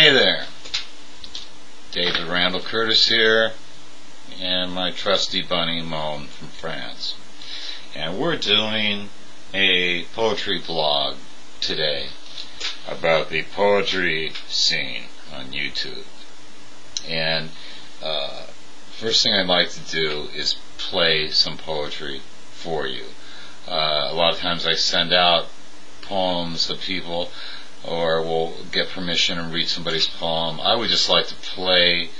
Hey there, David Randall Curtis here, and my trusty bunny Moan from France. And we're doing a poetry blog today about the poetry scene on YouTube. And first thing I'd like to do is play some poetry for you. A lot of times I send out poems to people, or we'll get permission and read somebody's poem. I would just like to play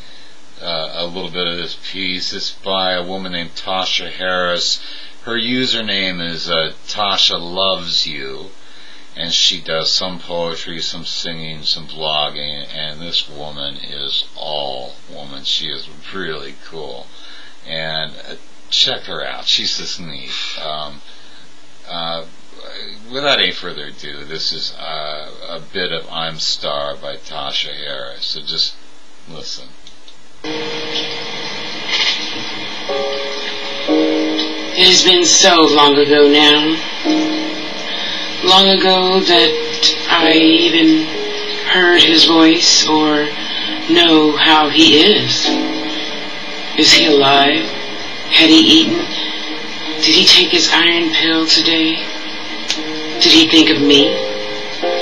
a little bit of this piece. It's by a woman named Tasha Harris. Her username is Tasha Loves You, and she does some poetry, some singing, some blogging, and this woman is all woman. She is really cool, and check her out. She's just neat. Without any further ado, this is a bit of I'm Star by Tasha Harris, so just listen. It has been so long ago now. Long ago that I even heard his voice or know how he is. Is he alive? Had he eaten? Did he take his iron pill today? Did he think of me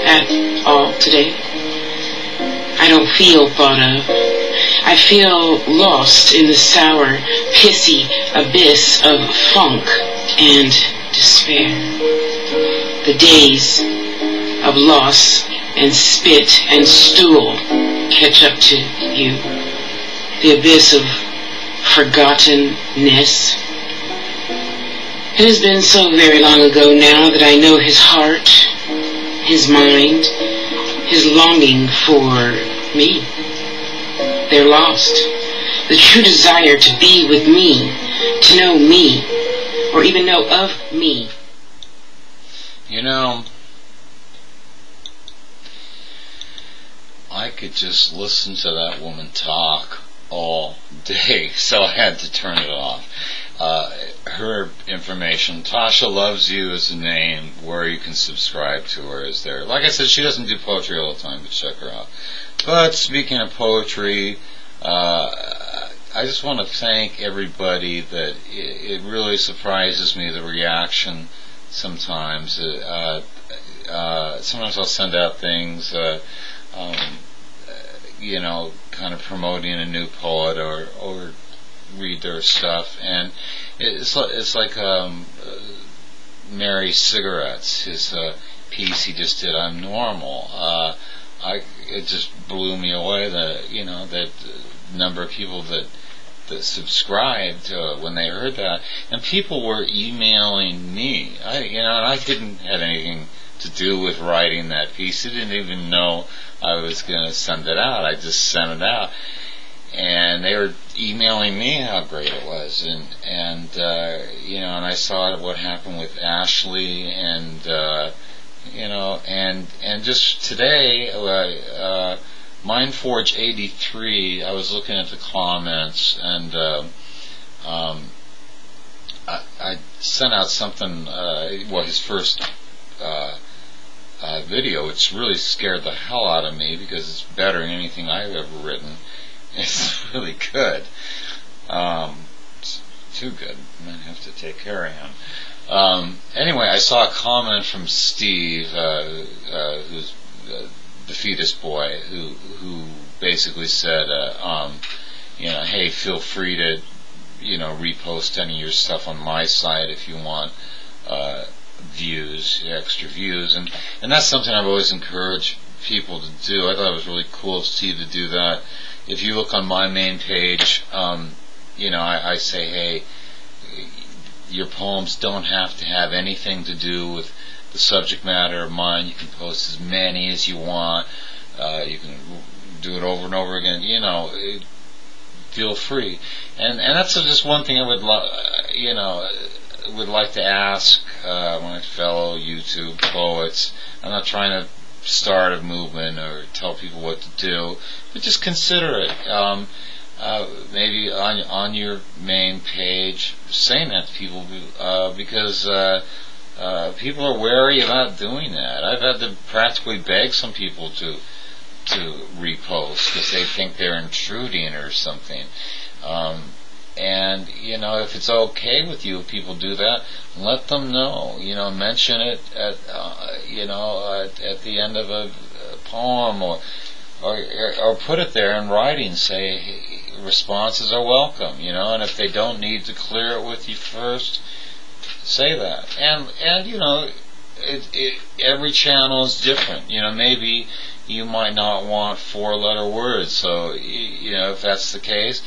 at all today? I don't feel thought of. I feel lost in the sour, pissy abyss of funk and despair. The days of loss and spit and stool catch up to you. The abyss of forgottenness. It has been so very long ago now that I know his heart, his mind, his longing for me. They're lost. The true desire to be with me, to know me, or even know of me. You know, I could just listen to that woman talk all day, so I had to turn it off. Her information, Tasha Loves You is the name. Where you can subscribe to her is there. Like I said, she doesn't do poetry all the time, but check her out. But speaking of poetry, I just want to thank everybody that it really surprises me, the reaction sometimes. Sometimes I'll send out things, kind of promoting a new poet or read their stuff, and it's like Mary Cigarettes, his piece he just did, I'm Normal. It just blew me away that number of people that subscribed when they heard that, and people were emailing me. I didn't have anything to do with writing that piece. I didn't even know I was going to send it out. I just sent it out, and they were emailing me how great it was, and I saw what happened with Ashley, and just today, Mindforge83. I was looking at the comments, and I sent out something. His first video, which really scared the hell out of me because it's better than anything I've ever written. It's really good. It's too good. I might have to take care of him. Anyway, I saw a comment from Steve, who's TheFetusBoy, who basically said, hey, feel free to, repost any of your stuff on my site if you want views, extra views, and that's something I've always encouraged people to do. I thought it was really cool of Steve to do that. If you look on my main page, I say, hey, your poems don't have to have anything to do with the subject matter of mine. You can post as many as you want. You can do it over and over again. Feel free. And that's just one thing I would like to ask my fellow YouTube poets. I'm not trying to start a movement or tell people what to do, but just consider it. Maybe on your main page, saying that to people, because people are wary about doing that. I've had to practically beg some people to repost because they think they're intruding or something. And if it's okay with you if people do that, let them know. Mention it at at the end of a poem, or put it there in writing. Say, hey, responses are welcome. And if they don't need to clear it with you first, say that. And every channel is different. Maybe you might not want 4-letter words. So if that's the case,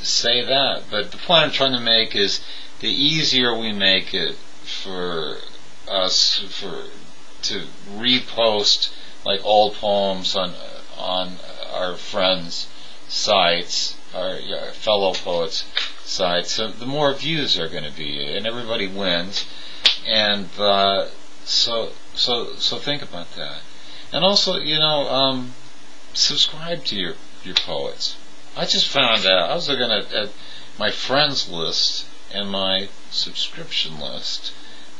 say that. But the point I'm trying to make is, the easier we make it for us to repost like old poems on our friends' sites, our fellow poets' sites, so the more views are going to be, and everybody wins. And so think about that. And also, subscribe to your poets. I just found out, I was looking at my friends list and my subscription list,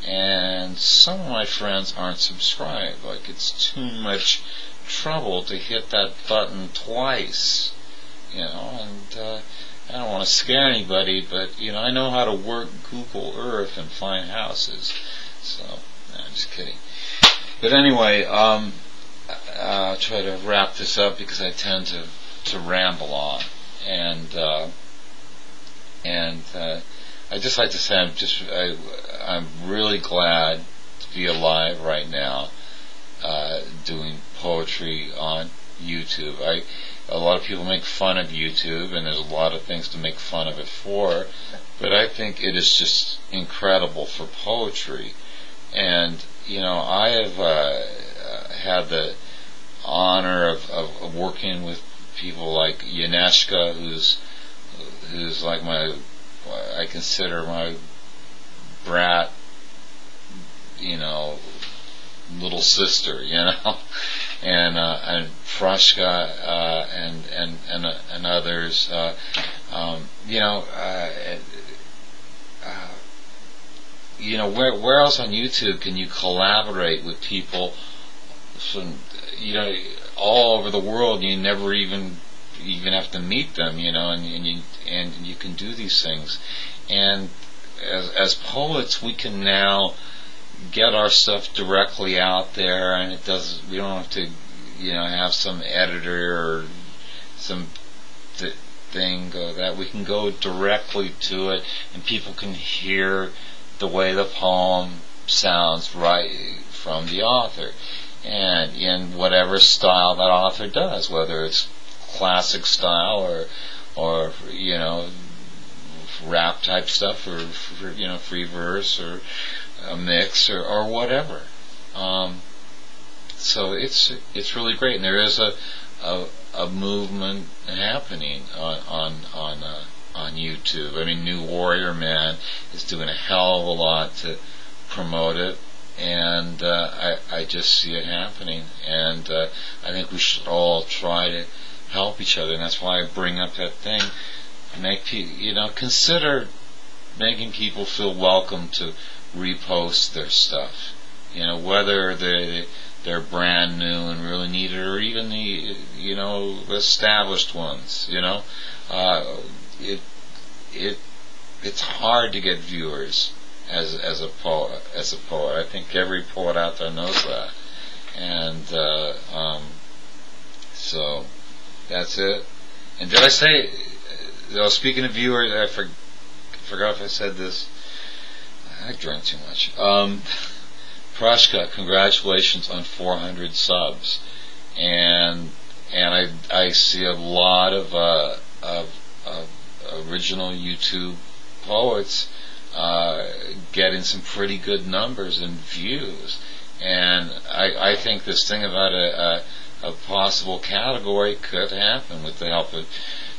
and some of my friends aren't subscribed. Like, it's too much trouble to hit that button twice, and I don't want to scare anybody, but I know how to work Google Earth and find houses. So, I'm just kidding. But anyway, I'll try to wrap this up because I tend to ramble on, and I just like to say I'm really glad to be alive right now, doing poetry on YouTube. A lot of people make fun of YouTube, and there's a lot of things to make fun of it for, but I think it is just incredible for poetry. And I have had the honor of working with people like Janeczka, who's like I consider my Brat, little sister, and Proshka, and others, where else on YouTube can you collaborate with people from, all over the world? You never even have to meet them, and you can do these things. And as poets, we can now get our stuff directly out there, and we don't have to have some editor or some thing that we can go directly to it, and people can hear the way the poem sounds right from the author, and in whatever style that author does, whether it's classic style or rap type stuff, or free verse, or a mix, or whatever. So it's really great, and there is a movement happening on YouTube. I mean, NewWarriorMan is doing a hell of a lot to promote it, and I just see it happening, and I think we should all try to help each other, and that's why I bring up that thing. Consider making people feel welcome to repost their stuff. Whether they're brand new and really need it, or even the established ones. It's hard to get viewers as a poet. I think every poet out there knows that, and so that's it. And did I say? Speaking of viewers, I forgot if I said this. I drank too much. Proshka, congratulations on 400 subs, and I see a lot of original YouTube poets getting some pretty good numbers and views, and I think this thing about a possible category could happen with the help of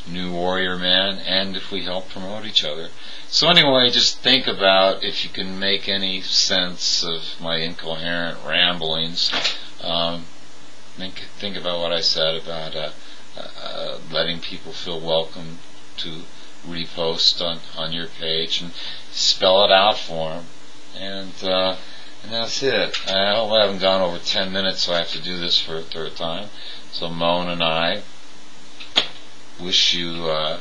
NewWarriorMan, and if we help promote each other. So anyway, just think about if you can make any sense of my incoherent ramblings. Think about what I said about letting people feel welcome to repost on your page, and spell it out for them. And And that's it. I hope I haven't gone over 10 minutes, so I have to do this for a third time. So Moan and I wish you a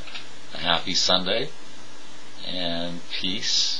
happy Sunday and peace.